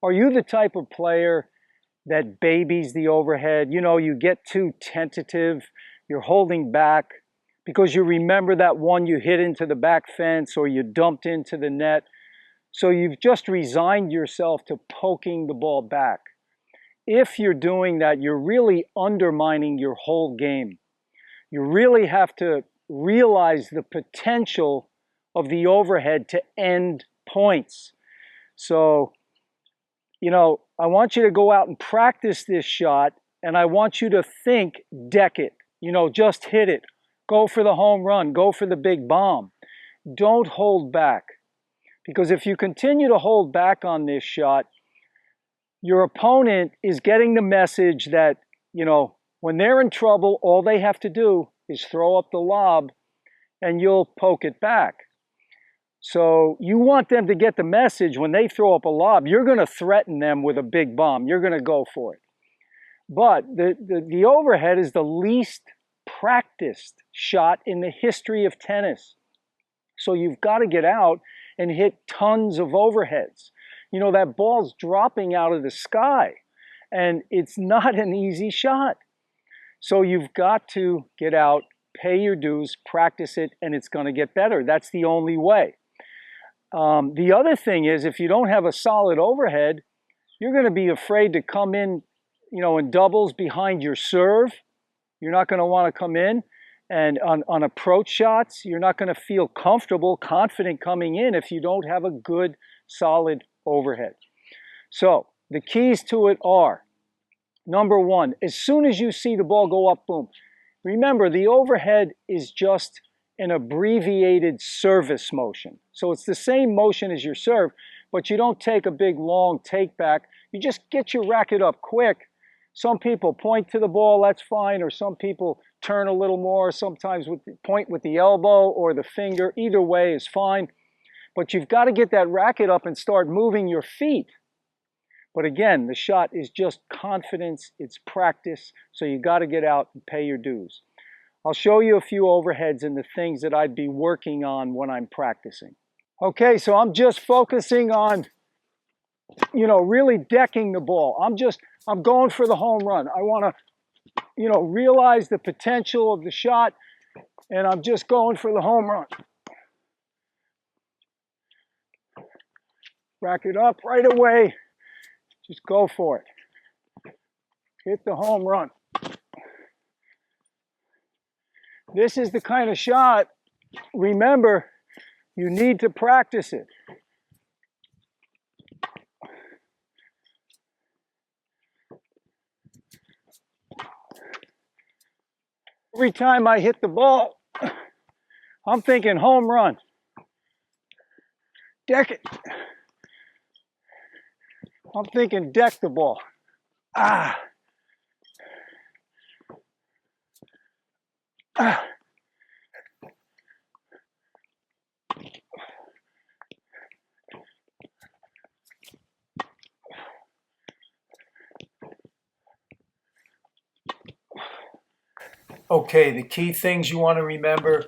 Are you the type of player that babies the overhead? You know, you get too tentative, you're holding back because you remember that one you hit into the back fence or you dumped into the net. So you've just resigned yourself to poking the ball back. If you're doing that, you're really undermining your whole game. You really have to realize the potential of the overhead to end points. So, you know, I want you to go out and practice this shot, and I want you to think, deck it. You know, just hit it. Go for the home run. Go for the big bomb. Don't hold back. Because if you continue to hold back on this shot, your opponent is getting the message that, you know, when they're in trouble, all they have to do is throw up the lob and you'll poke it back. So you want them to get the message when they throw up a lob, you're going to threaten them with a big bomb. You're going to go for it. But the overhead is the least practiced shot in the history of tennis. So you've got to get out and hit tons of overheads. You know, that ball's dropping out of the sky, and it's not an easy shot. So you've got to get out, pay your dues, practice it, and it's going to get better. That's the only way. The other thing is, if you don't have a solid overhead, you're going to be afraid to come in, you know, in doubles behind your serve. You're not going to want to come in. And on approach shots, you're not going to feel comfortable, confident coming in if you don't have a good, solid overhead. So the keys to it are, number one, as soon as you see the ball go up, boom. Remember, the overhead is just an abbreviated service motion. So it's the same motion as your serve, but you don't take a big, long take back. You just get your racket up quick. Some people point to the ball, that's fine, or some people turn a little more, sometimes point with the elbow or the finger. Either way is fine. But you've got to get that racket up and start moving your feet. But again, the shot is just confidence, it's practice, so you got to get out and pay your dues. I'll show you a few overheads and the things that I'd be working on when I'm practicing. Okay, so I'm just focusing on, you know, really decking the ball. I'm going for the home run. I want to, you know, realize the potential of the shot, and I'm just going for the home run. Rack it up right away. Just go for it. Hit the home run. This is the kind of shot, remember, you need to practice it. Every time I hit the ball, I'm thinking home run. Deck it. I'm thinking deck the ball. Ah. Ah. Okay, the key things you want to remember: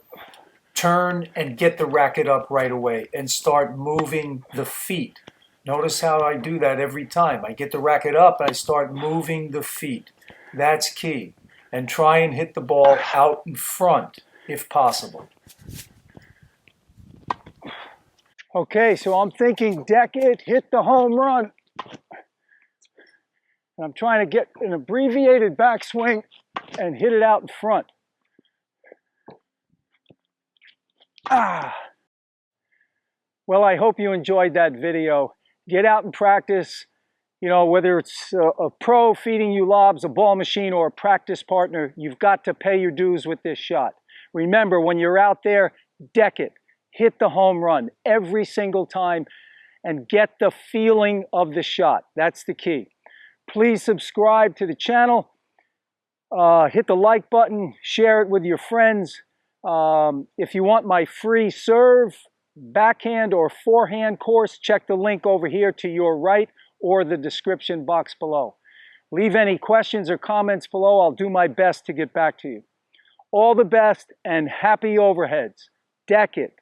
turn and get the racket up right away and start moving the feet. Notice how I do that every time. I get the racket up, I start moving the feet. That's key. And try and hit the ball out in front if possible. Okay, so I'm thinking deck it, hit the home run. And I'm trying to get an abbreviated backswing and hit it out in front. Ah. Well, I hope you enjoyed that video. Get out and practice. You know, whether it's a pro feeding you lobs, a ball machine, or a practice partner, you've got to pay your dues with this shot. Remember, when you're out there, deck it. Hit the home run every single time and get the feeling of the shot. That's the key. Please subscribe to the channel. Hit the like button. Share it with your friends. If you want my free serve, backhand, or forehand course, check the link over here to your right or the description box below. Leave any questions or comments below. I'll do my best to get back to you. All the best and happy overheads. Deck it.